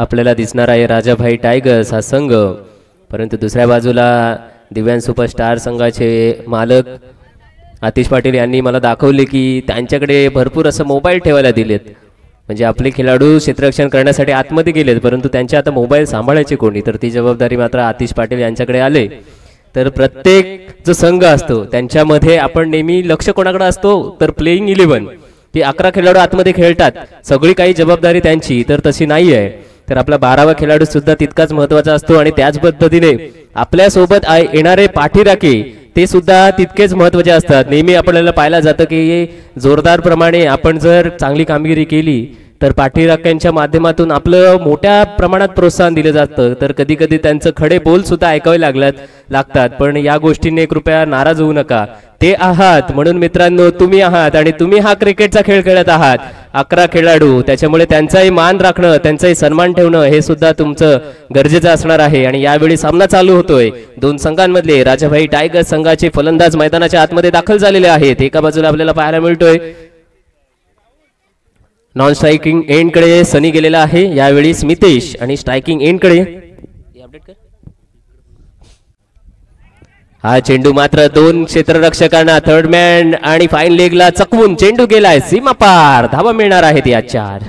आपल्याला दिसणार आहे राजाभाई टायगर्स हा संघ, परंतु दुसऱ्या बाजूला दिव्यांग सुपरस्टार संघाचे मालक आतिश पाटील यांनी मला दाखवले की त्यांच्याकडे भरपूर असं मोबाईल ठेवायला दिलेत, म्हणजे आपले खेळाडू क्षेत्ररक्षण करण्यासाठी आतमध्ये गेलेत, परंतु त्यांचे आता मोबाईल सांभाळायचे कोणी, तर ती जबाबदारी मात्र आतिश पाटील यांच्याकडे आले. तर प्रत्येक जो संघ असतो त्यांच्यामध्ये आपण नेहमी लक्ष कोणाकडे असतो, तर प्लेइंग 11 की 11 खेळाडू आतमध्ये खेळतात, सगळी काही जबाबदारी त्यांची, तर तशी नाही आहे. तर आपला 12वा खेळाडू सुद्धा तितकाच महत्त्वाचा असतो आणि त्याच पद्धतीने आपल्या सोबत येणारे पाठीराखे ते सुद्धा तितकेच महत्त्वाचे असतात. नेहमी आपल्याला पाहायला जातं की जोरदार प्रमाणे आपण जर चांगली कामगिरी केली तर पाठीराख्यांच्या माध्यमातून आपलं मोठ्या प्रमाणात प्रोत्साहन दिलं जातं, तर कधी कधी त्यांचं खडे बोल सुद्धा ऐकावे लागतात. पण या गोष्टींनी कृपया नाराज होऊ नका, ते आहात म्हणून मित्रांनो, तुम्ही आहात आणि तुम्ही हा क्रिकेटचा खेळ खेळत आहात. 11 खेळाडू, त्याच्यामुळे त्यांचाही मान राखणं, त्यांचाही सन्मान ठेवणं हे सुद्धा तुमचं गरजेचं असणार आहे. आणि यावेळी सामना चालू होतोय. दोन संघांमधले राजाभाई टायगर्स संघाचे फलंदाज मैदानाच्या आतमध्ये दाखल झालेले आहेत. एका बाजूला आपल्याला पाहायला मिळतोय नॉन स्ट्रायकिंग एंड कडे सनी गेलेला आहे, यावेळी स्मितेश, आणि स्ट्रायकिंग एंड कडे हा चेंडू मात्र 2 क्षेत्ररक्षकांना, थर्ड मॅन आणि फाईन लेगला चकवून चेंडू गेलाय सीमा पार. धावा मिळणार आहेत या 4.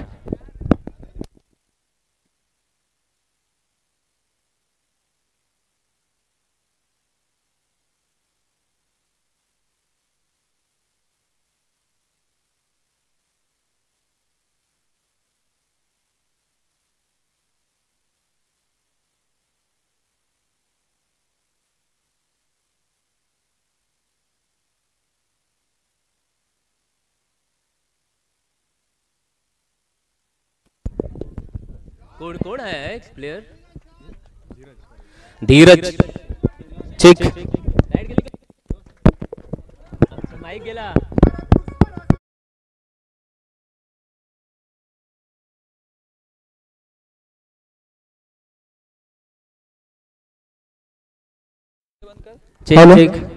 कोण आहे प्लेयर? धीरज चिक माईक गेला.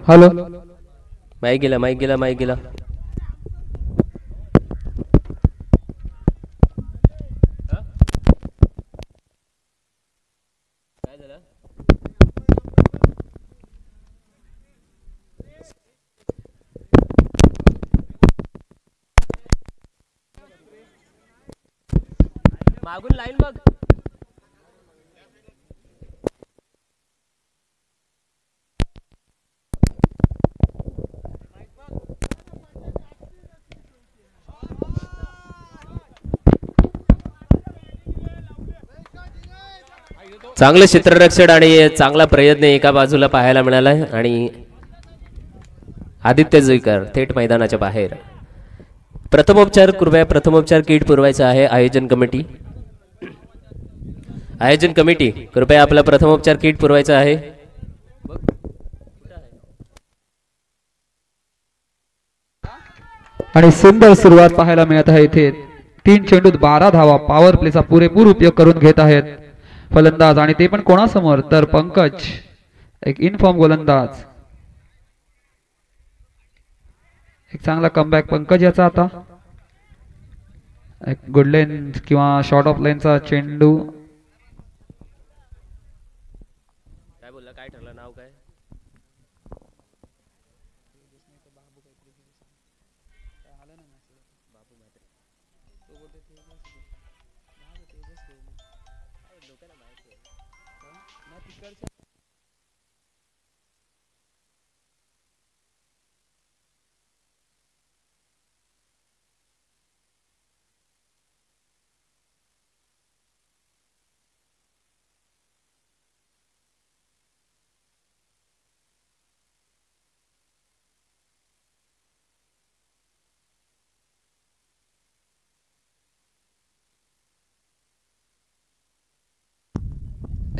हॅलो, माईक गेला. मागून लाईन बघ. चांगलं क्षेत्ररक्षण आणि चांगला प्रयत्न एका बाजूला पाहायला मिळाला आणि आदित्य जुईकर थेट मैदानाच्या बाहेर. प्रथमोपचार कृपया प्रथमोपचार किट पुरवायचा आहे. आयोजन कमिटी कृपया आपला प्रथमोपचार किट पुरवायचा आहे. आणि सुंदर सुरुवात पाहायला मिळत आहे. इथे 3 चेंडूत 12 धावा पॉवर प्लेचा पुरेपूर उपयोग करून घेत आहेत फलंदाज, आणि ते पण कोणासमोर, तर पंकज, एक इनफॉर्म गोलंदाज. एक चांगला कमबॅक पंकज याचा. आता एक गुड लेन किंवा शॉर्ट ऑफ लेनचा चेंडू. काय बोलला, काय ठरलं, नाव काय?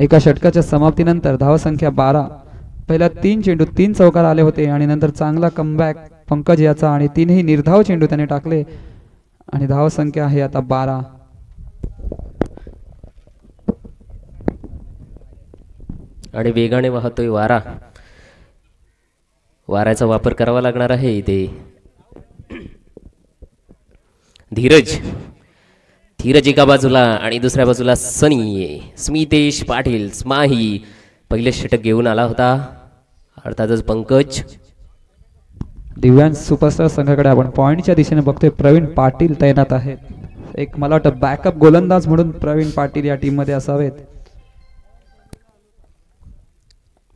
एका षटकाच्या समाप्तीनंतर धावसंख्या 12. पहिल्या 3 चेंडू 3 चौकार आले होते आणि नंतर चांगला कमबॅक पंकज याचा आणि 3ही निर्धाव चेंडू त्याने टाकले आणि धावसंख्या आहे आता 12. आणि वेगाने वाहतोय वारा. वाऱ्याचा वापर करावा लागणार आहे इथे. धीरज धीरज एका बाजूला आणि दुसऱ्या बाजूला सनी स्मितेश पाटील स्माही पहिले षटक घेऊन आला होता. अर्थातच पंकज. दिव्यांश सुपरस्टार संघाकडे आपण पॉइंटच्या दिशेने बघतोय. प्रवीण पाटील तैनात आहेत. एक मला वाटतं बॅकअप गोलंदाज म्हणून प्रवीण पाटील या टीम मध्ये असावेत.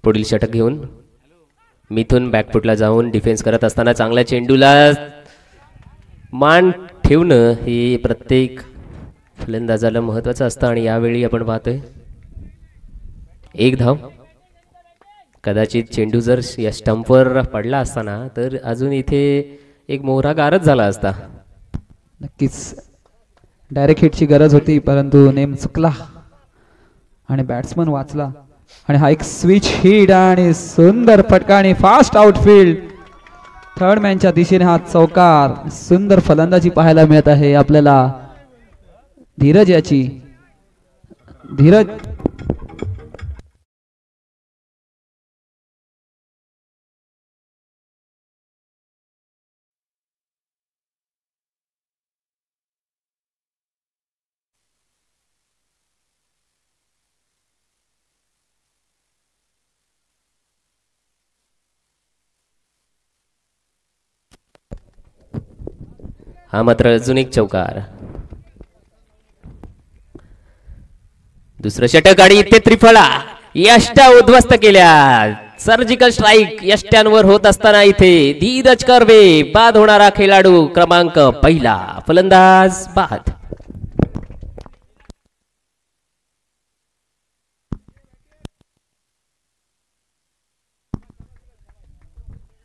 पुढील षटक घेऊन मिथून बॅकफुटला जाऊन डिफेन्स करत असताना चांगल्या चेंडूला मान ठेवणं हे प्रत्येक फलंदाजाला महत्वाचं असतं आणि यावेळी आपण पाहतोय एक धाव. कदाचित चेंडू जर या स्टंपवर पडला असताना तर अजून इथे एक मोहरा गारच झाला असता. नक्कीच डायरेक्ट हिटची गरज होती परंतु नेम चुकला आणि बॅट्समन वाचला आणि हा एक स्विच हिट आणि सुंदर फटका आणि फास्ट आउटफील्ड. थर्ड मॅनच्या दिशेने हा चौकार. सुंदर फलंदाजी पाहायला मिळत आहे आपल्याला धीरज याची. धीरज हा मात्र अजून एक चौकार. दुसरं षटक आणि इथे त्रिफळा यष्ट्या उद्ध्वस्त केल्या. सर्जिकल स्ट्राईक यष्ट्यांवर होत असताना इथे धीरज कर्वे बाद होणारा खेळाडू क्रमांक पहिला फलंदाज बाद.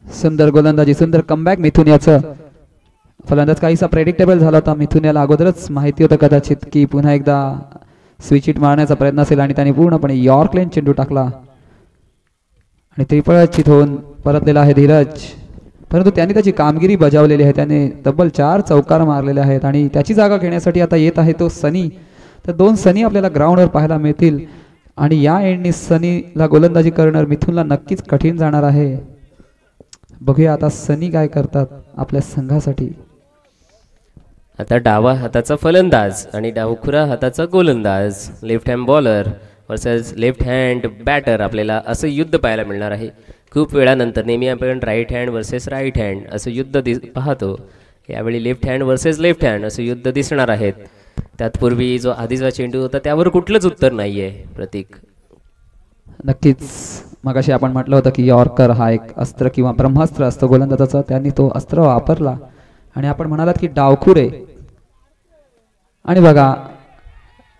सुंदर गोलंदाजी सुंदर कमबॅक मिथून याचं. फलंदाज काहीसा प्रेडिक्टेबल झाला होता. मिथून याला अगोदरच माहिती होतं कदाचित की पुन्हा एकदा स्विच हिट मारण्याचा प्रयत्न असेल आणि त्याने पूर्णपणे यॉर्क लेन चेंडू टाकला आणि त्रिफळाचित होऊन परतलेला आहे धीरज. परंतु त्यांनी त्याची कामगिरी बजावलेली आहे. त्याने तब्बल 4 चौकार मारलेले आहेत आणि त्याची जागा घेण्यासाठी आता येत आहे तो सनी. तर 2 सनी आपल्याला ग्राउंडवर पाहायला मिळतील आणि या एंडनी सनीला गोलंदाजी करणार मिथूनला नक्कीच कठीण जाणार आहे. बघूया आता सनी काय करतात आपल्या संघासाठी. आता डावा हाताचा फलंदाज आणि डावखुरा हाताचा गोलंदाज left hand bowler versus left hand batter आपल्याला असं युद्ध पाहायला मिळणार आहे. खूप वेळानंतर नेहमी आपण right hand versus right hand असं युद्ध पाहतो. यावेळी left hand versus left hand असं युद्ध दिसणार आहेत. त्यातपूर्वी जो आधीचा चेंडू होता त्यावर कुठलंच उत्तर नाही आहे प्रतीक. नक्कीच मगाशी आपण म्हटलं होतं की यॉर्कर हा एक अस्त्र किंवा ब्रह्मास्त्र असतो गोलंदाजाचा. त्यांनी तो अस्त्र वापरला आणि आपण म्हणालात की डावखुरे आणि बघा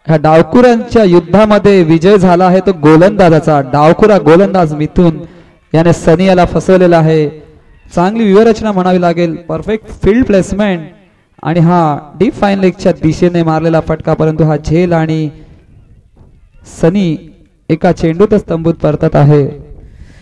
ह्या डावखुऱ्यांच्या युद्धामध्ये विजय झाला आहे तो गोलंदाजाचा. डावखुरा गोलंदाज मिथून याने सनी याला फसवलेला आहे. चांगली व्यूहरचना म्हणावी लागेल. परफेक्ट फील्ड प्लेसमेंट आणि हा डीप फाईन लेगच्या दिशेने मारलेला फटका. परंतु हा झेल आणि सनी एका चेंडूतच तंबूत परतत आहे.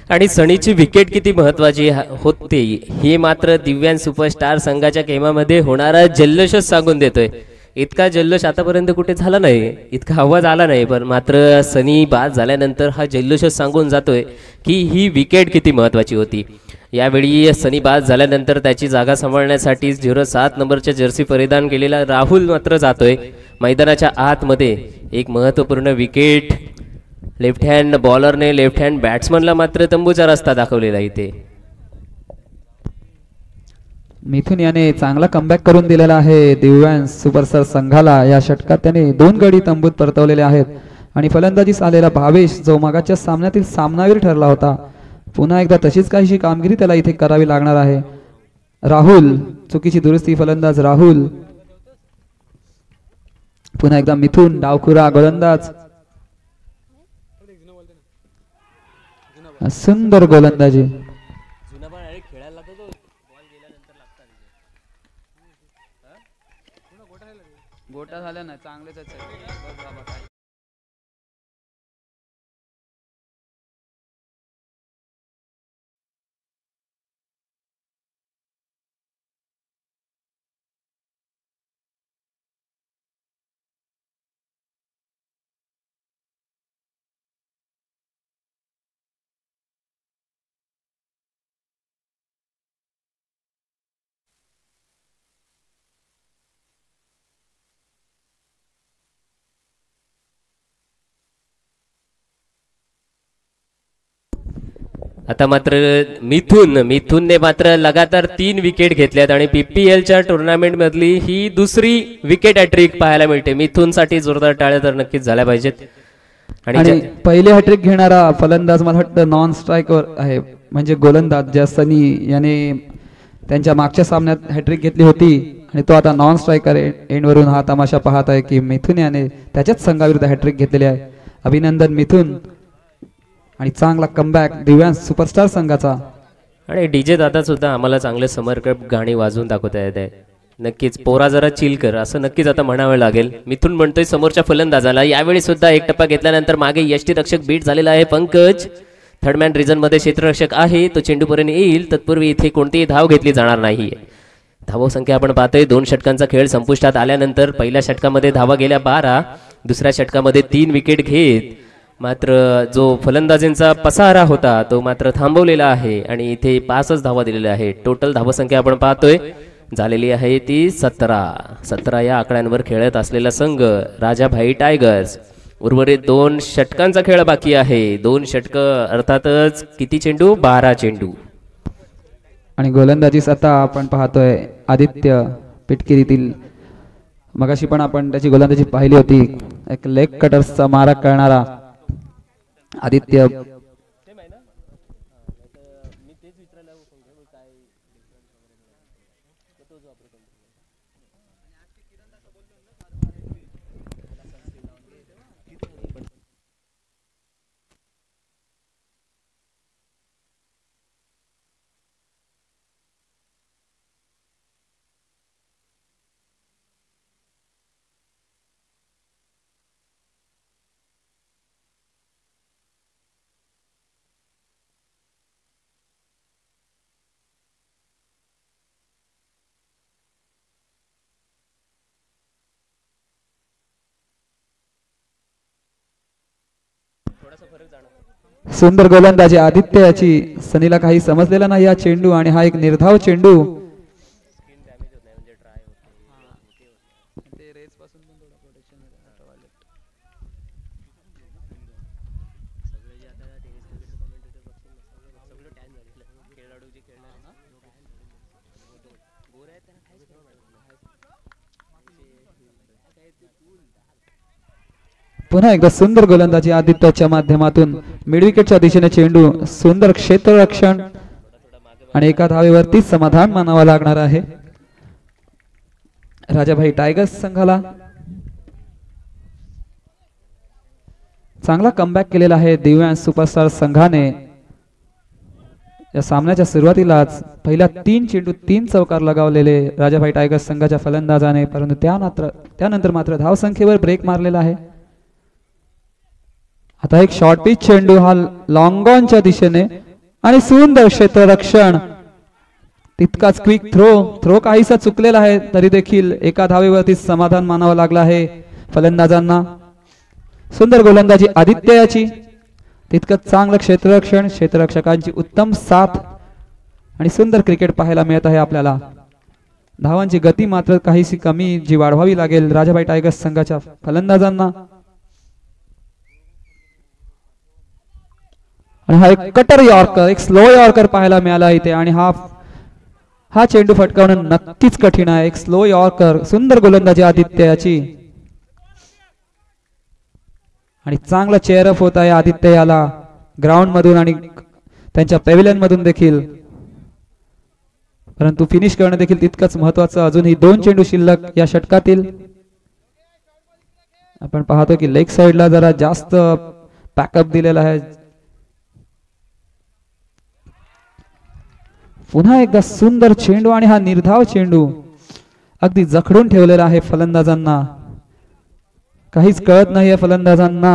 आणि सनीची विकेट किती महत्वाची होते हे मात्र दिव्यांग सुपरस्टार संघाच्या गेमामध्ये होणारा जल्लोषच सांगून देतोय. इतका जल्लोष आतापर्यंत कुठे झाला नाही. इतका आवाज आला नाही. पण मात्र सनी बाद झाल्यानंतर हा जल्लोषच सांगून जातोय की ही विकेट किती महत्वाची होती. यावेळी सनी बाद झाल्यानंतर त्याची जागा सांभाळण्यासाठी 07 नंबरच्या जर्सी परिधान केलेला राहुल मात्र जातोय मैदानाच्या आतमध्ये. एक महत्वपूर्ण विकेट लेफ्ट हँड बॉलरने लेफ्ट हँड बॅट्समनला मात्र तंबूचा रस्ता दाखवलेला इथे. मिथून याने चांगला कमबॅक करून दिलेला आहे दिव्यांग सुपरस्टार संघाला. या षटकात त्याने 2 गडी तंबूत परतवलेले आहेत आणि फलंदाजीस आलेला भावेश जो मागाच्या सामन्यातील सामनावीर ठरला होता पुन्हा एकदा तशीच काहीशी कामगिरी त्याला इथे करावी लागणार आहे. राहुल चुकीची दुरुस्ती फलंदाज राहुल. पुन्हा एकदा मिथून डावखुरा गोलंदाज. सुंदर गोलंदाजी. गोटा झाल्या ना चांगलेच. आता मात्र मिथुनने मात्र लगातार 3 विकेट घेतल्यात आणि PPLच्या टुर्नामेंट मधली ही दुसरी विकेट हॅट्रिक पाहायला मिळते. मिथुनसाठी जोरदार टाळ्या तर नक्कीच झाल्या पाहिजेत. आणि पहिले हॅट्रिक घेणारा फलंदाज मला वाटतं नॉन स्ट्रायकर आहे, म्हणजे गोलंदाज ज्या सनी याने त्यांच्या मागच्या सामन्यात हॅट्रिक घेतली होती आणि तो आता नॉन स्ट्रायकर एंडवरून हा तमाशा पाहत आहे की मिथुन याने त्याच्याच संघाविरुद्ध हॅट्रिक घेतलेली आहे. अभिनंदन मिथुन. आणि चांगला कमबॅक दिव्यांश सुपरस्टार संघाचा. आणि DJ दादा सुद्धा आम्हाला चांगले समर्पक गाणी वाजवून दाखवता येत आहे. नक्कीच पोरा जरा चिल कर असं नक्कीच आता म्हणावं लागेल. मिथुन म्हणतोय समोरच्या फलंदाजाला. यावेळी सुद्धा एक टप्पा घेतल्यानंतर मागे यष्टीरक्षक बीट झालेला आहे. पंकज थर्ड मॅन रिझन मध्ये क्षेत्ररक्षक आहे, तो चेंडूपर्यंत येईल तत्पूर्वी इथे कोणतीही धाव घेतली जाणार नाही. धाव संख्या आपण पाहतोय 2 षटकांचा खेळ संपुष्टात आल्यानंतर पहिल्या षटकामध्ये धावा गेल्या 12, दुसऱ्या षटकामध्ये 3 विकेट घेत मात्र जो फलंदाजींचा पसारा होता तो मात्र थांबवलेला आहे आणि इथे 5च धावा दिलेल्या आहे. टोटल धावसंख्या आपण पाहतोय झालेली आहे ती 17 या आकड्यांवर खेळत असलेला संघ राजाभाई टायगर्स. उर्वरित 2 षटकांचा खेळ बाकी आहे. 2 षटक अर्थातच किती चेंडू? 12 चेंडू. आणि गोलंदाजीस आता आपण पाहतोय आदित्य पिटकिरीतील. मगाशी पण आपण त्याची गोलंदाजी पाहिली होती. एक लेग कटर्सचा मारा करणारा आदित्य. सुंदर गोलंदाजी आदित्यची. सनीला काही समजलेला नाही हा चेंडू आणि हा एक निर्धाव चेंडू. पुन्हा एकदा सुंदर गोलंदाजी आदित्यच्या माध्यमातून मिड विकेटच्या दिशेने चेंडू. सुंदर क्षेत्ररक्षण आणि एका धावेवरती समाधान मानावा लागणार आहे राजाभाई टायगर्स संघाला. चांगला कमबॅक केलेला आहे दिव्यांश सुपरस्टार संघाने. या सामन्याच्या सुरुवातीलाच पहिल्या 3 चेंडू 3 चौकार लगावलेले राजाभाई टायगर्स संघाच्या फलंदाजाने, परंतु त्यानंतर मात्र धावसंख्येवर ब्रेक मारलेला आहे. आता एक शॉर्ट पिच चेंडू हा लॉंग ऑनच्या दिशेने आणि सुंदर क्षेत्ररक्षण. तितकाच क्विक थ्रो काहीसा चुकलेला आहे तरी देखील एका धावेवरती समाधान मानावं लागलं आहे फलंदाजांना. सुंदर गोलंदाजी आदित्य याची. तितकंच चांगलं क्षेत्ररक्षण, क्षेत्ररक्षकांची उत्तम साथ आणि सुंदर क्रिकेट पाहायला मिळत आहे आपल्याला. धावांची गती मात्र काहीशी कमी जी वाढवावी लागेल राजाभाई टायगर्स संघाच्या फलंदाजांना. आणि हा एक कटर यॉर्कर, एक स्लो यॉर्कर पाहायला मिळाला इथे आणि हा चेंडू फटकावणं नक्कीच कठीण आहे. एक स्लो यॉर्कर. सुंदर गोलंदाजी आदित्य याची आणि चांगला चेअर अप होत आहे आदित्य याला ग्राउंड मधून आणि त्यांच्या पॅव्हिलियन मधून देखील. परंतु फिनिश करणं देखील तितकंच महत्वाचं. अजूनही 2 चेंडू शिल्लक या षटकातील. आपण पाहतो की लेग साइडला जरा जास्त पॅकअप दिलेला आहे. पुन्हा एकदा सुंदर चेंडू आणि हा निर्धाव चेंडू अगदी जखडून ठेवलेला आहे फलंदाजांना. काहीच कळत नाही फलंदाजांना.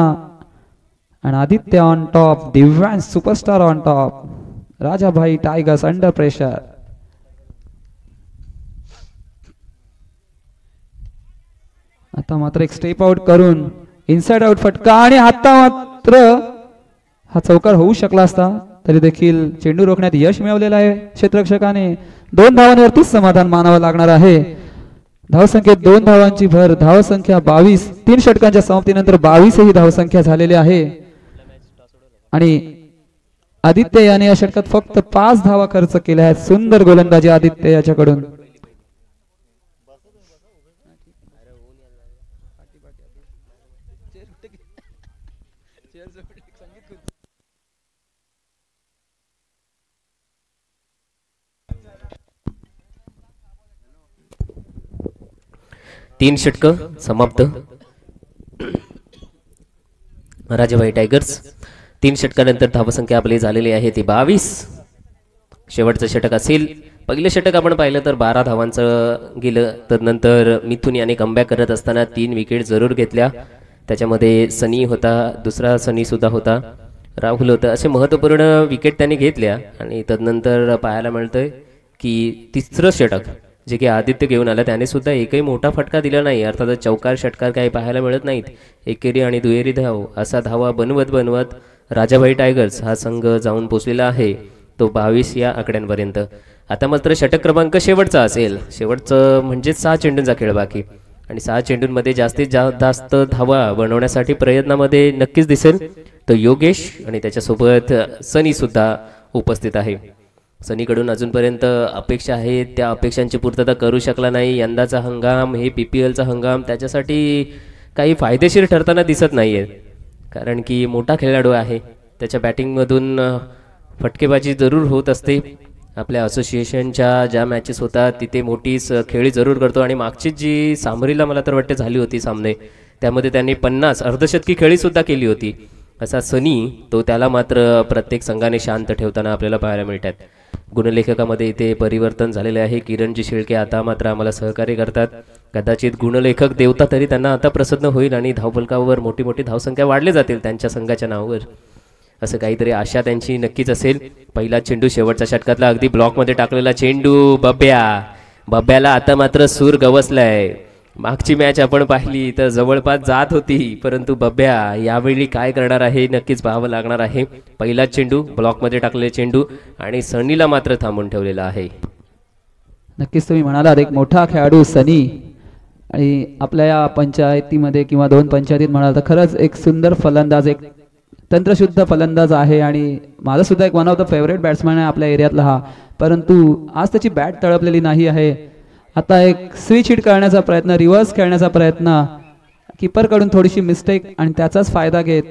आणि Aditya on top, Divyansh superstar on top, Rajabai tigers under pressure. आता मात्र एक स्टेप आउट करून इनसाइड आउट फटका आणि आता मात्र हा चौकार होऊ शकला असता तरी देखील चेंडू रोखण्यात यश मिळवलेलं आहे क्षेत्ररक्षकाने. 2 धावांवरतीच समाधान मानावं लागणार आहे. धावसंख्येत 2 धावांची भर. धावसंख्या 22. 3 षटकांच्या समाप्तीनंतर 22 ही धावसंख्या झालेली आहे. आणि आदित्य याने या षटकात फक्त 5 धावा खर्च केल्या आहेत. सुंदर गोलंदाजी आदित्य याच्याकडून. तीन षटक समाप्त. राजाभाई टायगर्स 3 षटकानंतर धावसंख्या आपली झालेली आहे ती 22. शेवटचं षटक असेल. पहिलं षटक आपण पाहिलं तर 12 धावांचं गेलं. तर नंतर मिथुन याने कमबॅक करत असताना 3 विकेट जरूर घेतल्या. त्याच्यामध्ये सनी होता, दुसरा सनी सुद्धा होता, राहुल होता, असे महत्त्वपूर्ण विकेट त्यांनी घेतल्या. आणि तदनंतर पाहायला मिळतंय की तिसरं षटक जे की आदित्य घेऊन आला त्याने सुद्धा एकही मोठा फटका दिला नाही. अर्थात चौकार षटकार काही पाहायला मिळत नाहीत. एकेरी आणि दुहेरी धाव असा धावा बनवत राजाभाई टायगर्स हा संघ जाऊन पोचलेला आहे तो 22 या आकड्यांपर्यंत. आता मात्र षटक क्रमांक शेवटचा असेल. शेवटचं म्हणजे 6 चेंडूंचा खेळ बाकी आणि 6 चेंडूंमध्ये जास्तीत जास्त धावा बनवण्यासाठी प्रयत्नामध्ये नक्कीच दिसेल तो योगेश आणि त्याच्यासोबत सनी सुद्धा उपस्थित आहे. सनीकडून अजूनपर्यंत अपेक्षा आहेत त्या अपेक्षांची पूर्तता करू शकला नाही. यंदाचा हंगाम हे PPLचा हंगाम त्याच्यासाठी काही फायदेशीर ठरताना दिसत नाही आहे. कारण की मोठा खेळाडू आहे, त्याच्या बॅटिंगमधून फटकेबाजी जरूर होत असते. आपल्या असोसिएशनच्या ज्या मॅचेस होतात तिथे मोठीच खेळी जरूर करतो आणि मागची जी सामरीला मला तर वाटते झाली होती सामने त्यामध्ये त्यांनी 50 अर्धशतकी खेळीसुद्धा केली होती. असा सनी तो त्याला मात्र प्रत्येक संघाने शांत ठेवताना आपल्याला पाहायला मिळतात. गुणलेखकामध्ये इथे परिवर्तन झालेले आहे. किरणजी शिळके आता मात्र आम्हाला सहकार्य करतात. कदाचित गुणलेखक देवता तरी त्यांना आता प्रसन्न होईल आणि धावफलकावर मोठी मोठी धावसंख्या वाढले जातील त्यांच्या संघाच्या नावावर, असं काहीतरी आशा त्यांची नक्कीच असेल. पहिला चेंडू शेवटच्या षटकातला अगदी ब्लॉकमध्ये टाकलेला चेंडू. बब्याला आता मात्र सूर गवसलाय. मागची मॅच आपण पाहिली तर जवळपास जात होती, परंतु बब्या यावेळी काय करणार आहे नक्कीच पाहावं लागणार आहे. पहिला चेंडू ब्लॉकमध्ये टाकलेले चेंडू आणि सनीला मात्र थांबून ठेवलेला आहे. नक्कीच तुम्ही म्हणालात एक मोठा खेळाडू सनी आणि आपल्या या पंचायतीमध्ये किंवा 2 पंचायतीत म्हणाल तर खरंच एक सुंदर फलंदाज, एक तंत्रशुद्ध फलंदाज आहे आणि माझा सुद्धा एक one of the favourite batsman आहे आपल्या एरियातला हा. परंतु आज त्याची बॅट तळपलेली नाही आहे. आता एक स्विच हिट करण्याचा प्रयत्न, रिव्हर्स खेळण्याचा प्रयत्न, कीपरकडून थोडीशी मिस्टेक आणि त्याचाच फायदा घेत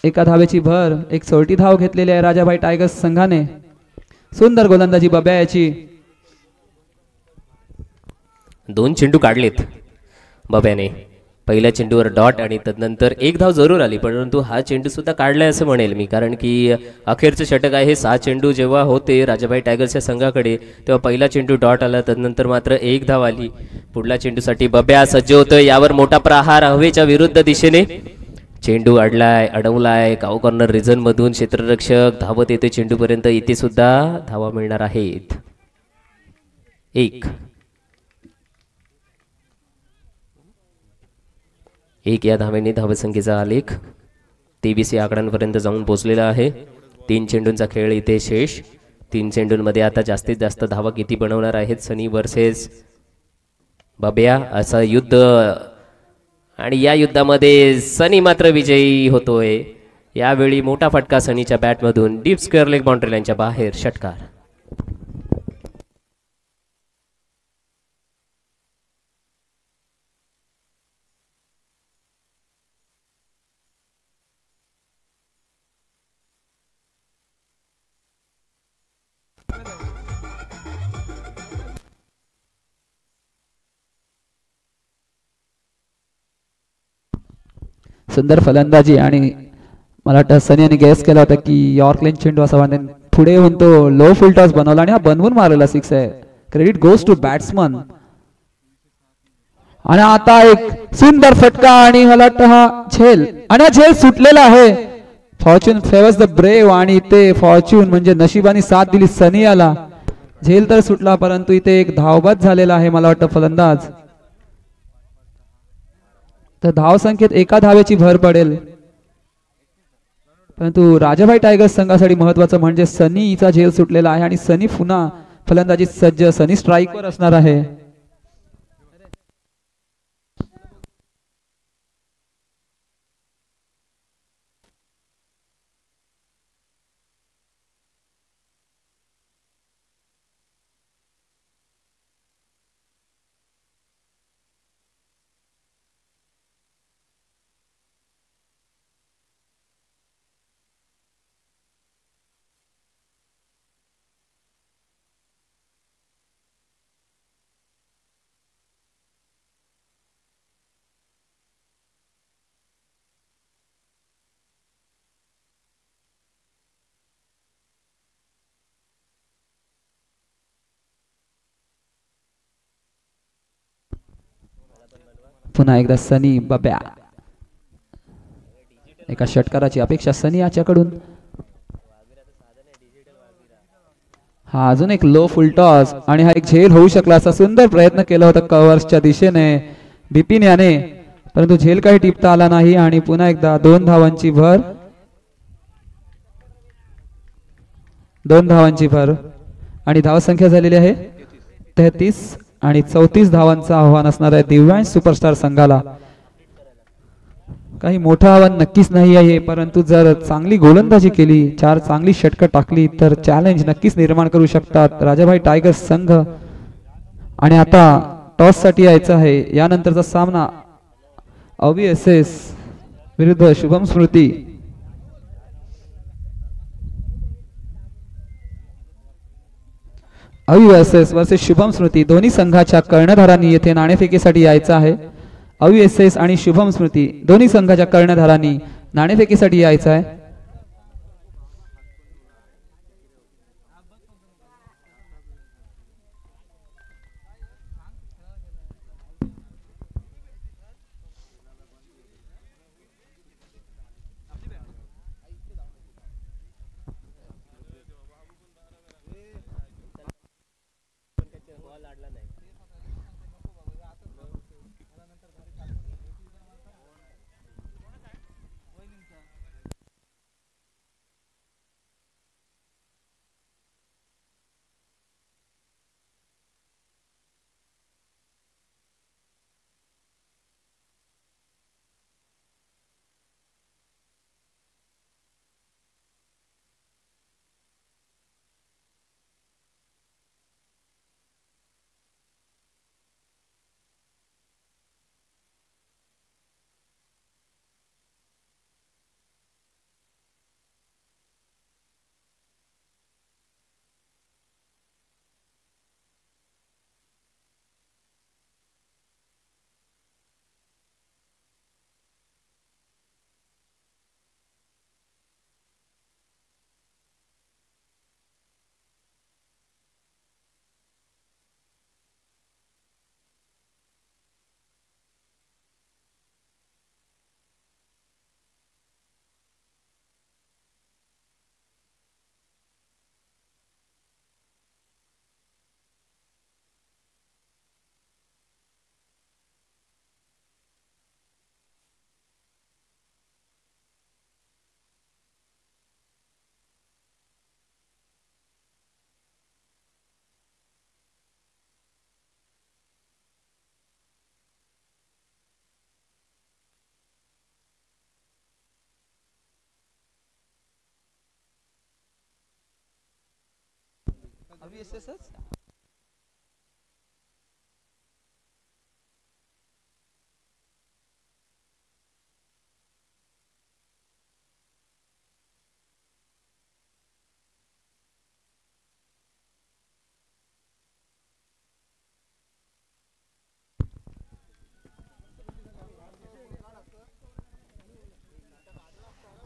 एका धावेची भर, एक सोरटी धाव घेतलेली आहे राजाभाई टायगर्स संघाने. सुंदर गोलंदाजी बब्या याची. 2 चेंडू काढलेत बब्याने. पहिल्या चेंडूवर डॉट आणि तदनंतर एक धाव जरूर आली, परंतु हा चेंडू सुद्धा काढलाय असं म्हणेल मी. कारण की अखेरचं षटक आहे. 6 चेंडू जेव्हा होते राजाभाई टायगर्सच्या संघाकडे तेव्हा पहिला चेंडू डॉट आला, तदनंतर मात्र एक धाव आली. पुढल्या चेंडूसाठी बब्या सज्ज होतोय. यावर मोठा प्रहार हवेच्या विरुद्ध दिशेने. चेंडू अडवलाय काऊ कॉर्नर रिझन मधून. क्षेत्ररक्षक धावत येते चेंडूपर्यंत. इथे सुद्धा धावा मिळणार आहेत. 1 या धावेने धावसंख्येचा आलेख 23 या आकड्यांपर्यंत जाऊन पोहोचलेला आहे. 3 चेंडूंचा खेळ इथे शेष. 3 चेंडूंमध्ये आता जास्तीत जास्त धावा किती बनवणार आहेत सनी वर्सेस बब्या असं युद्ध, आणि या युद्धामध्ये सनी मात्र विजयी होतोय. यावेळी मोठा फटका सनीच्या बॅटमधून डीप स्क्वेअर लेग बाउंड्री लाईनच्या बाहेर षटकार. सुंदर फलंदाजी आणि मला वाटतं सनी यांनी गेस केला होता की यॉर्कलेन चेंडू असा वाटत, पुढे येऊन तो लो फुल टॉस बनवला आणि हा बनवून मारलेला 6 आहे. Credit goes to batsman. आणि आता एक सुंदर फटका आणि मला वाटतं हा झेल, आणि हा झेल सुटलेला आहे. फॉर्च्यून फेवर्स द ब्रेव आणि ते फॉर्च्यून म्हणजे नशिबाने साथ दिली सनी याला. झेल तर सुटला परंतु इथे एक धावबाद झालेला आहे मला वाटतं फलंदाज. तर धाव संख्येत एका धावेची भर पडेल, परंतु राजाभाई टायगर्स संघासाठी महत्वाचं म्हणजे सनीचा झेल सुटलेला आहे आणि सनी पुन्हा फलंदाजी सज्ज. सनी स्ट्राईकवर असणार आहे. पुन्हा एकदा सनी बब्या. एका षटकाराची अपेक्षा सनी याच्याकडून. हा अजून एक लो फुल टॉस आणि हा एक झेल होऊ शकला असा सुंदर प्रयत्न केला होता कव्हर्सच्या दिशेने बिपिन याने, परंतु झेल काही टिपता आला नाही आणि पुन्हा एकदा 2 धावांची भर. 2 धावांची भर आणि धावसंख्या झालेली आहे 33 आणि 34 धावांचं आव्हान असणार आहे दिव्यांश सुपरस्टार संघाला. काही मोठं आव्हान नक्कीच नाही आहे, परंतु जर चांगली गोलंदाजी केली, 4 चांगली षटकं टाकली तर चॅलेंज नक्कीच निर्माण करू शकतात राजाभाई टायगर्स संघ. आणि आता टॉस साठी यायचं आहे. यानंतरचा सामना अवी एसएस विरुद्ध शुभम स्मृती. अवी एसएस वर्सेस शुभम स्मृती. दोन्ही संघाच्या कर्णधारांनी येथे नाणेफेकीसाठी यायचं आहे. अवी एसएस आणि शुभम स्मृती दोन्ही संघाच्या कर्णधारांनी नाणेफेकीसाठी यायचं आहे.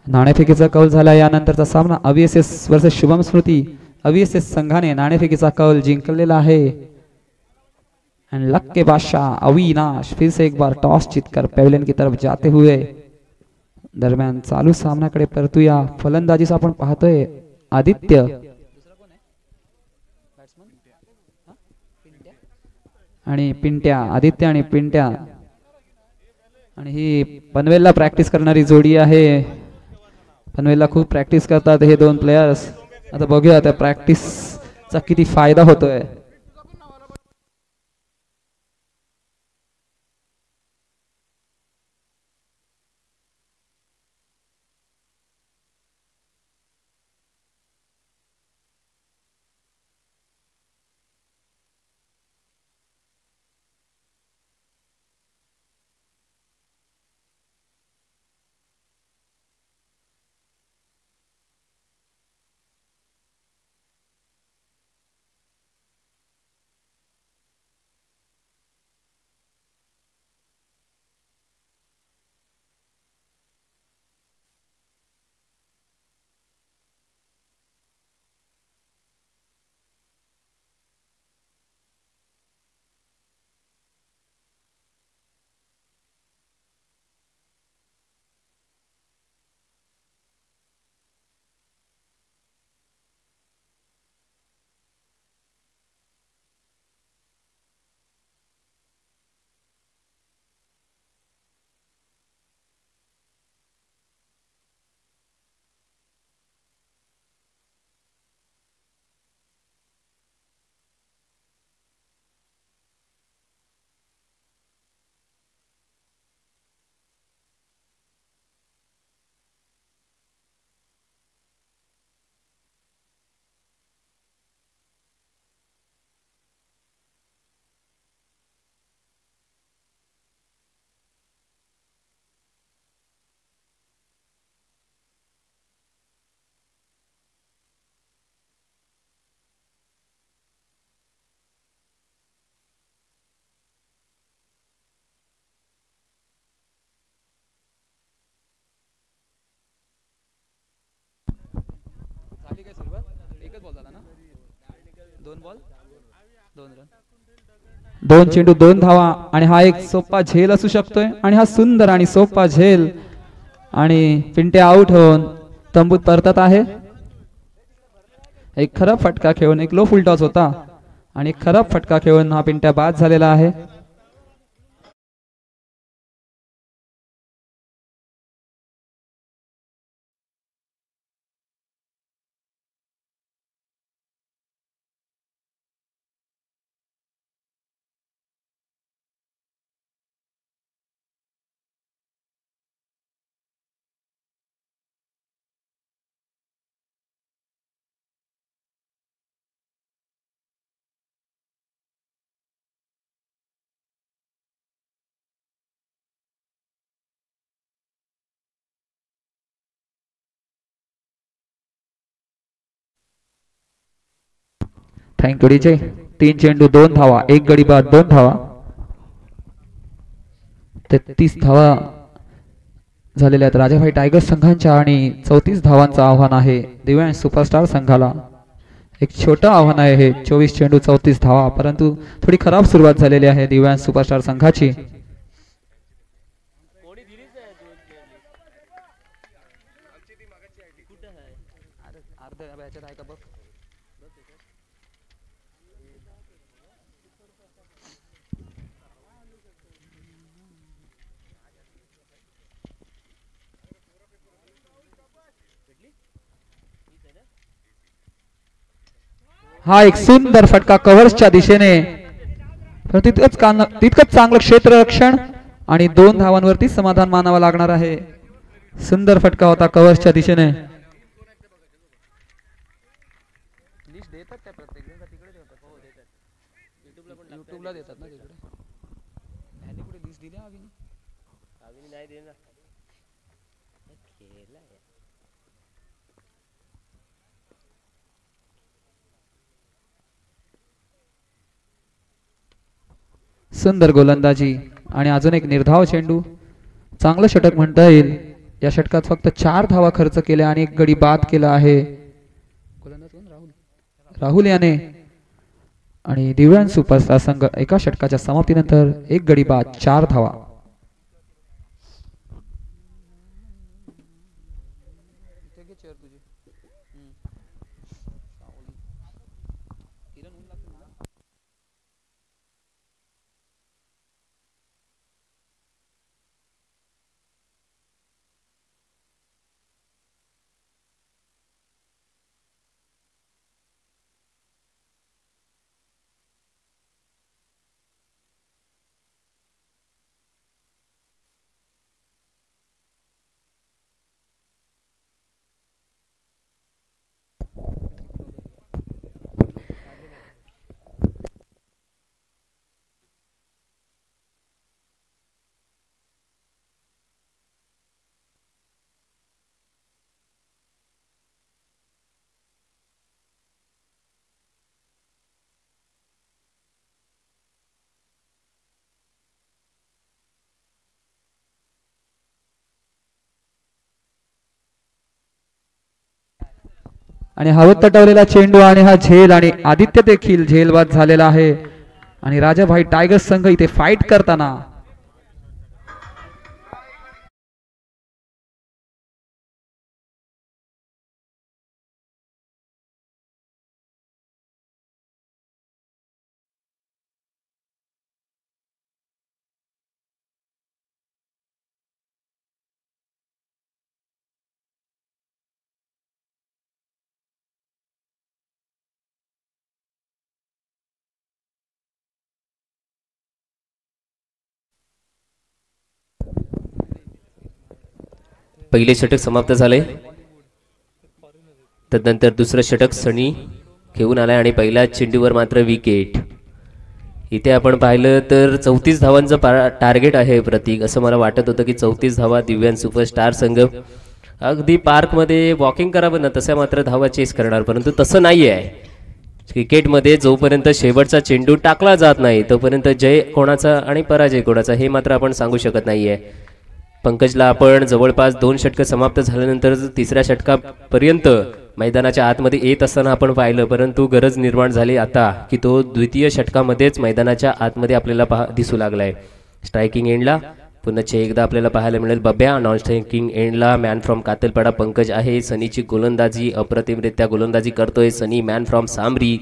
नाणेफेकीचा कौल झाला. यानंतरचा सामना अवी एसएस वर्सेस शुभम स्मृती. अवी एसएस संघाने नाणेफेकीचा कौल जिंकलेला आहे. एंड लक के बादशाह अविनाश फिर से एक बार टॉस जीतकर पेविलियन की तरफ जाते हुए. दरम्यान चालू सामन्याकडे परतूया. फलंदाजीचा आपण पाहतोय आदित्य आणि पिंट्या. आदित्य आणि पिंट्या आणि ही पनवेलला प्रॅक्टिस करणारी जोडी आहे. पनवेलला खूप प्रॅक्टिस करतात हे 2 प्लेयर्स. आता बघूया त्या प्रॅक्टिसचा किती फायदा होतोय. 2 चेंडू 2 धावा आणि हा एक सोपा झेल असू शकतोय आणि हा सुंदर आणि सोपा झेल आणि पिंटे आउट होऊन तंबूत परतत आहे. एक खराब फटका खेळून एक लो फुल टॉस होता आणि खराब फटका खेळून हा पिंट्या बाद झालेला आहे. Thank you DJ. 3 चेंडू 2 धावा, 1 गडी बाद 2 धावा, 33 धावा झालेल्या आहेत राजाभाई टायगर्स संघांच्या आणि 34 धावांचं आव्हान आहे दिव्यांश सुपरस्टार संघाला. एक छोटं आव्हान आहे हे. 24 चेंडू 34 धावा, परंतु थोडी खराब सुरुवात झालेली आहे दिव्यांश सुपरस्टार संघाची. हा एक सुंदर फटका कव्हर्सच्या दिशेने, तितकंच चांगलं क्षेत्ररक्षण आणि 2 धावांवरती समाधान मानावं लागणार आहे. सुंदर फटका होता कव्हर्सच्या दिशेने. सुंदर गोलंदाजी आणि अजून एक निर्धाव चेंडू. चांगलं षटक म्हणता येईल. या षटकात फक्त 4 धावा खर्च केल्या आणि 1 गडी बाद केला आहे राहुल याने. आणि दिव्यांश सुपरस्टार संघ एका षटकाच्या समाप्तीनंतर 1 गडी बाद 4 धावा. आणि हवेत तटवलेला चेंडू आणि हा झेल आणि आदित्य देखील झेलबाद झालेला आहे. आणि राजाभाई टायगर्स संघ इथे फाईट करताना पहिले षटक समाप्त झाले. तदनंतर दुसरं षटक सनी घेऊन आलाय आणि पहिल्या चेंडूवर मात्र विकेट. इथे आपण पाहिलं तर 34 धावांचं टार्गेट आहे प्रतीक. असं मला वाटत होतं की 34 धावा दिव्यांश सुपरस्टार संघ अगदी पार्कमध्ये वॉकिंग करावं ना तसं मात्र धावा चेस करणार, परंतु तसं नाही आहे. क्रिकेटमध्ये जोपर्यंत शेवटचा चेंडू टाकला जात नाही तोपर्यंत जय कोणाचा आणि पराजय कोणाचा हे मात्र आपण सांगू शकत नाहीये. पंकजला आपण जवळपास 2 षटकं समाप्त झाल्यानंतर 3ऱ्या षटकापर्यंत मैदानाच्या आतमध्ये येत असताना आपण पाहिलं, परंतु गरज निर्माण झाली आता की तो द्वितीय षटकामध्येच मैदानाच्या आतमध्ये आपल्याला दिसू लागला आहे. स्ट्रायकिंग एंडला पुन्हा एकदा आपल्याला पाहायला मिळेल बब्या. नॉन स्ट्रायकिंग एंडला मॅन फ्रॉम कातलपाडा पंकज आहे. सनीची गोलंदाजी, अप्रतिमरित्या गोलंदाजी करतोय सनी, मॅन फ्रॉम सामरी.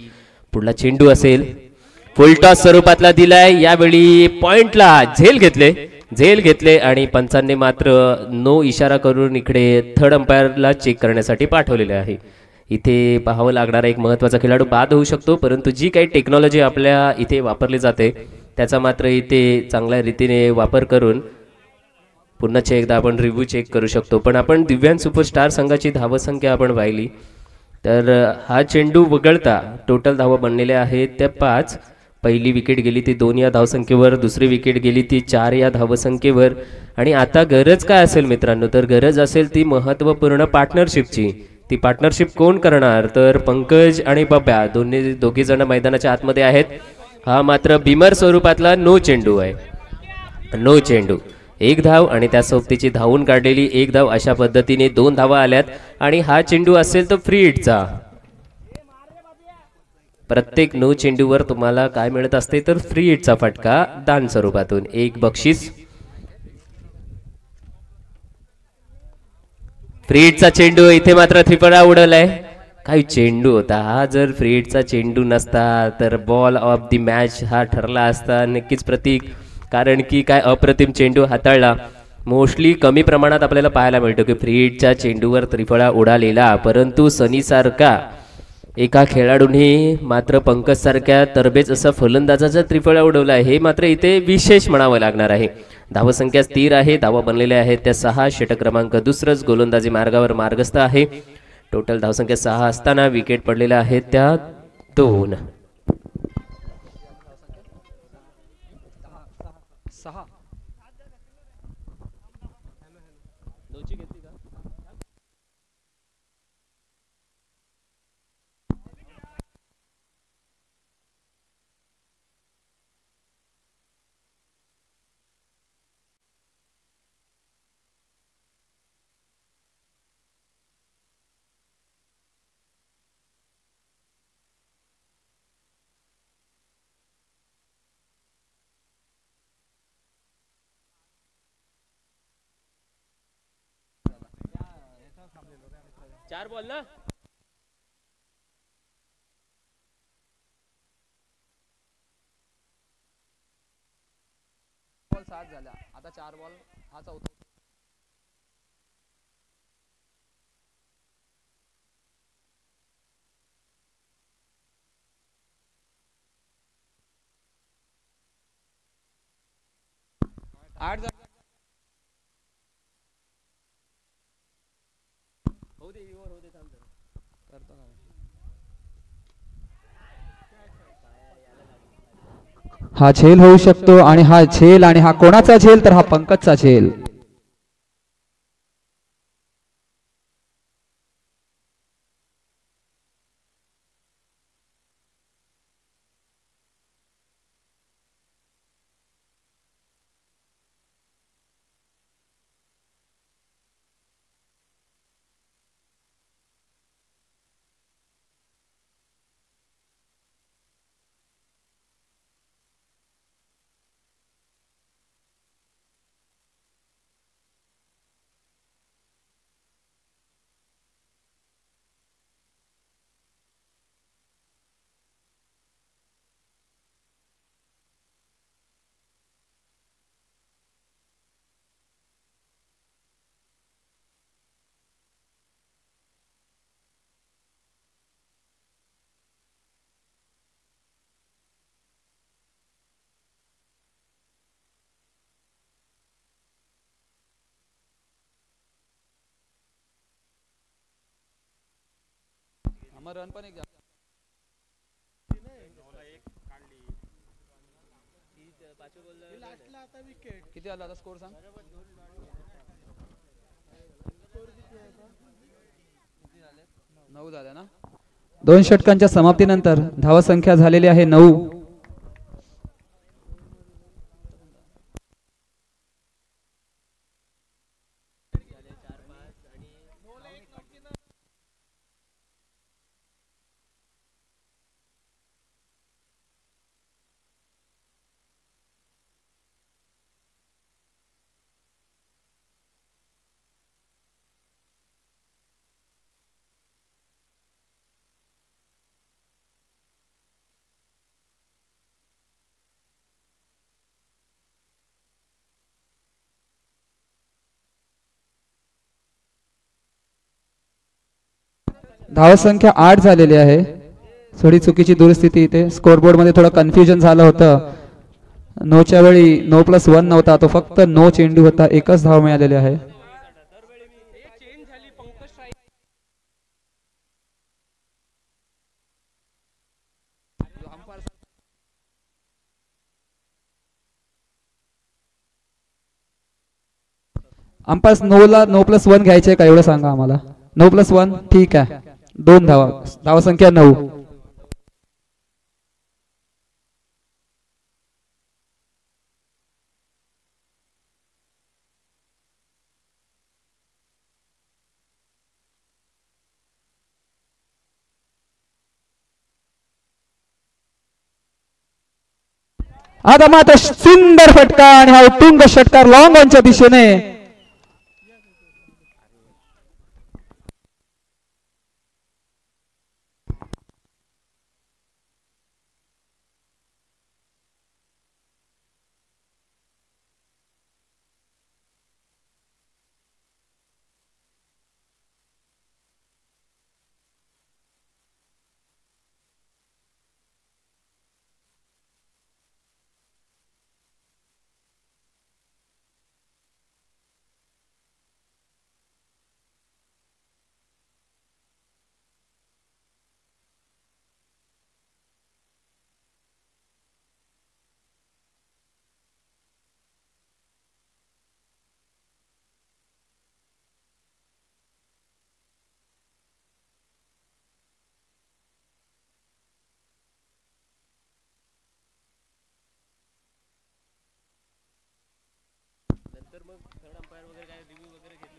पुढला चेंडू असेल, फुलटॉस स्वरूपातला दिलाय. यावेळी पॉइंटला झेल घेतले आणि पंचांनी मात्र नो इशारा करून इकडे थर्ड अंपायरला चेक करण्यासाठी पाठवलेले आहे. इथे पाहावं लागणारा एक महत्त्वाचा खेळाडू बाद होऊ शकतो, परंतु जी काही टेक्नॉलॉजी आपल्या इथे वापरली जाते त्याचा मात्र इथे चांगल्या रीतीने वापर करून पुन्हा एकदा आपण रिव्ह्यू चेक करू शकतो. पण आपण दिव्यांग सुपरस्टार संघाची धावसंख्या आपण पाहिली तर हा चेंडू वगळता टोटल धावा बनलेल्या आहेत त्या 5. पहिली विकेट गेली ती 2 या धावसंख्येवर, दुसरी विकेट गेली ती 4 या धावसंख्येवर. आणि आता गरज काय असेल मित्रांनो, तर गरज असेल ती महत्त्वपूर्ण पार्टनरशिपची. ती पार्टनरशिप कोण करणार, तर पंकज आणि बब्या दोघी जण मैदानाच्या आतमध्ये आहेत. हा मात्र बिमर स्वरूपातला नो चेंडू आहे. नो चेंडू, 1 धाव आणि त्या सोबतीची धावून काढलेली 1 धाव. अशा पद्धतीने 2 धावा आल्यात आणि हा चेंडू असेल तो फ्री हिटचा. प्रत्येक नो चेंडूवर तुम्हाला काय मिळत असते, तर फ्री हिटचा फटका दान स्वरूपातून 1 बक्षीस. फ्री हिटचा चेंडू, इथे मात्र त्रिफळा उडवलाय. काही चेंडू होता हा, जर फ्री हिटचा चेंडू नसता तर बॉल ऑफ द मॅच हा ठरला असता नक्कीच प्रतीक, कारण की काय अप्रतिम चेंडू हाताळला. मोस्टली कमी प्रमाणात आपल्याला पाहायला मिळतो की फ्री हिटच्या चेंडूवर त्रिफळा उडालेला, परंतु सनीसारखा एका खेळाडूने मात्र पंकज सारख्या तरबेज असा फलंदाजाचा त्रिफळा उडवला. हे मात्र इथे विशेष म्हणावं लागणार आहे. धावसंख्या स्थिर आहे, धावा बनलेल्या आहेत त्या 6. षटक क्रमांक दुसरंच, गोलंदाजी मार्गावर मार्गस्थ आहे. टोटल धावसंख्या 6 असताना विकेट पडलेल्या आहेत त्या 2. चार बॉल ना, बॉल 7 झाल्या, आता 4 बॉल हा चौथा. हा झेल होऊ शकतो आणि हा झेल, आणि हा कोणाचा झेल, तर हा पंकजचा झेल. रन पण एक किती आला आता स्कोर सांग. 9 झाल्या ना. 2 षटकांच्या समाप्तीनंतर धावसंख्या झालेली आहे 9. धावसंख्या 8 झालेली आहे. थोडी चुकीची दुरुस्ती इथे स्कोरबोर्ड मध्ये थोडं कन्फ्युजन झालं होतं. नोच्या वेळी नो प्लस 1 नव्हता, तो फक्त नो चेंडू होता. एकच धाव मिळालेली आहे. अंपास नो प्लस 1 घ्यायचे का एवढं सांगा आम्हाला. नो प्लस 1 ठीक आहे. 2 धावा, धावसंख्या 9. आता मात्र सुंदर फटका आणि हा उत्तुंग षटकार लॉंग ऑनच्या दिशेने.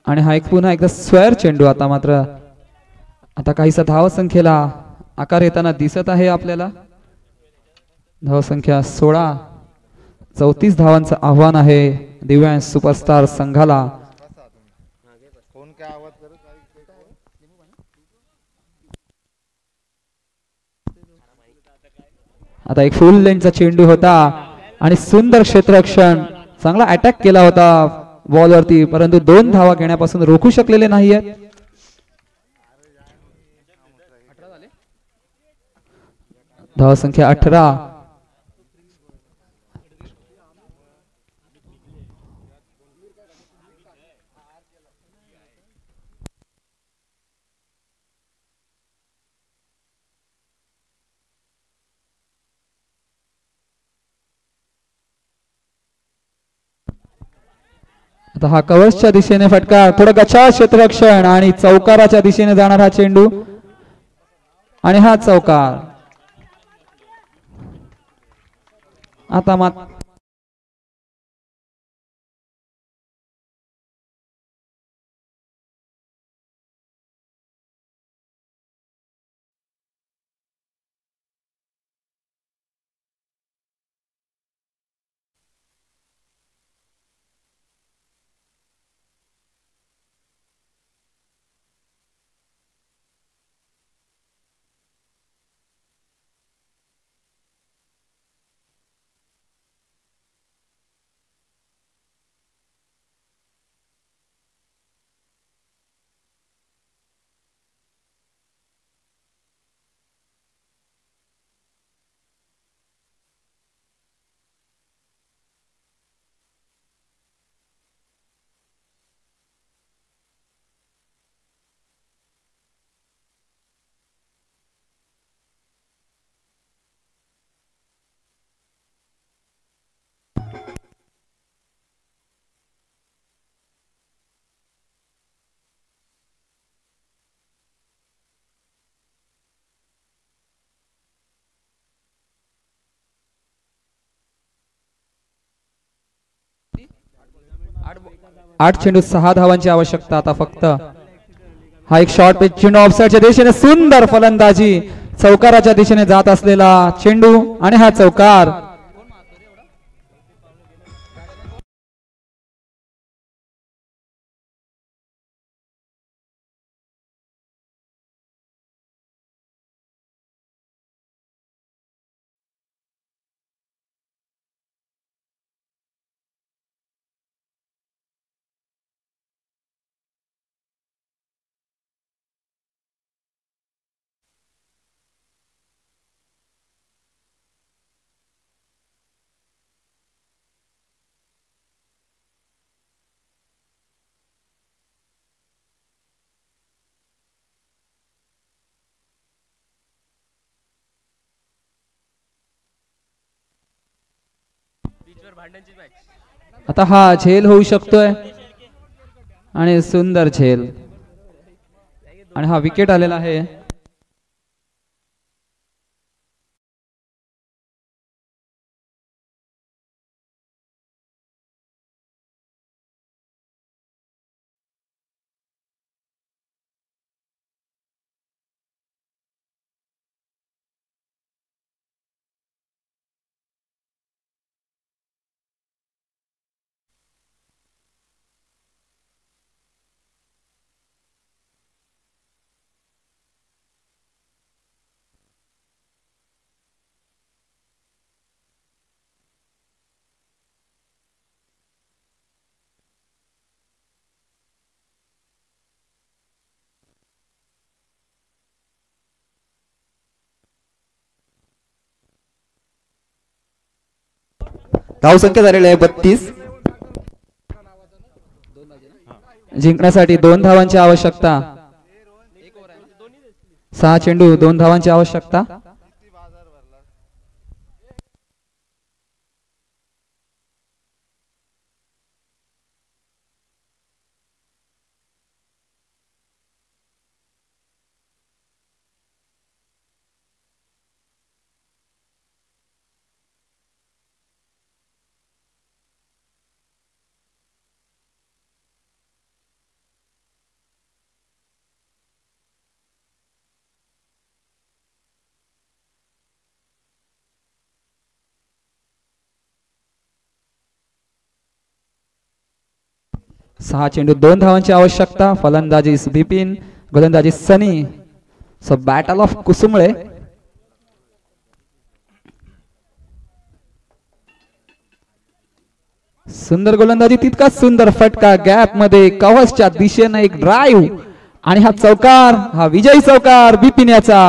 आणि हा एक पुन्हा एकदा स्क्वेअर चेंडू. आता मात्र आता काहीसा धावसंख्येला आकार येताना दिसत आहे आपल्याला. धावसंख्या 16. 34 धावांचं आव्हान आहे दिव्यांश सुपरस्टार संघाला. आता एक फुल लेनचा चेंडू होता आणि सुंदर क्षेत्ररक्षण, चांगला अटॅक केला होता बॉलवरती, परंतु 2 धावा घेण्यापासून रोखू शकलेले नाहीयेत. धावसंख्या 18. आता हा कव्हर्सच्या दिशेने फटका, थोडं गच्छा क्षेत्ररक्षण आणि चौकाराच्या दिशेने जाणार हा चेंडू आणि हा चौकार. आता आठ चेंडू 6 धावांची आवश्यकता आता फक्त. हा एक शॉर्ट पिच चेंडू ऑफसाईडच्या दिशेने, सुंदर फलंदाजी, चौकाराच्या दिशेने जात असलेला चेंडू आणि हा चौकार. आता हा झेल होऊ शकतोय आणि सुंदर झेल आणि हा विकेट आलेला आहे. धावसंख्या झालेली आहे 32. जिंकण्यासाठी 2 धावांची आवश्यकता. 6 चेंडू 2 धावांची आवश्यकता. सहा चेंडू 2 धावांची आवश्यकता. फलंदाजी बिपिन, गोलंदाजी Sunny. So battle of Kusumale. सुंदर गोलंदाजी, तितकाच सुंदर फटका. गॅप मध्ये कव्हर्सच्या दिशेने एक ड्राईव्ह आणि हा चौकार, हा विजयी चौकार बिपिन याचा.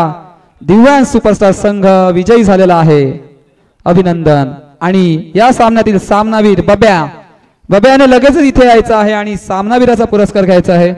दिव्यांश सुपरस्टार संघ विजयी झालेला आहे. अभिनंदन. आणि या सामन्यातील सामनावीर बब्याने लगेच इथे यायचं आहे आणि सामनावीराचा पुरस्कार घ्यायचा आहे.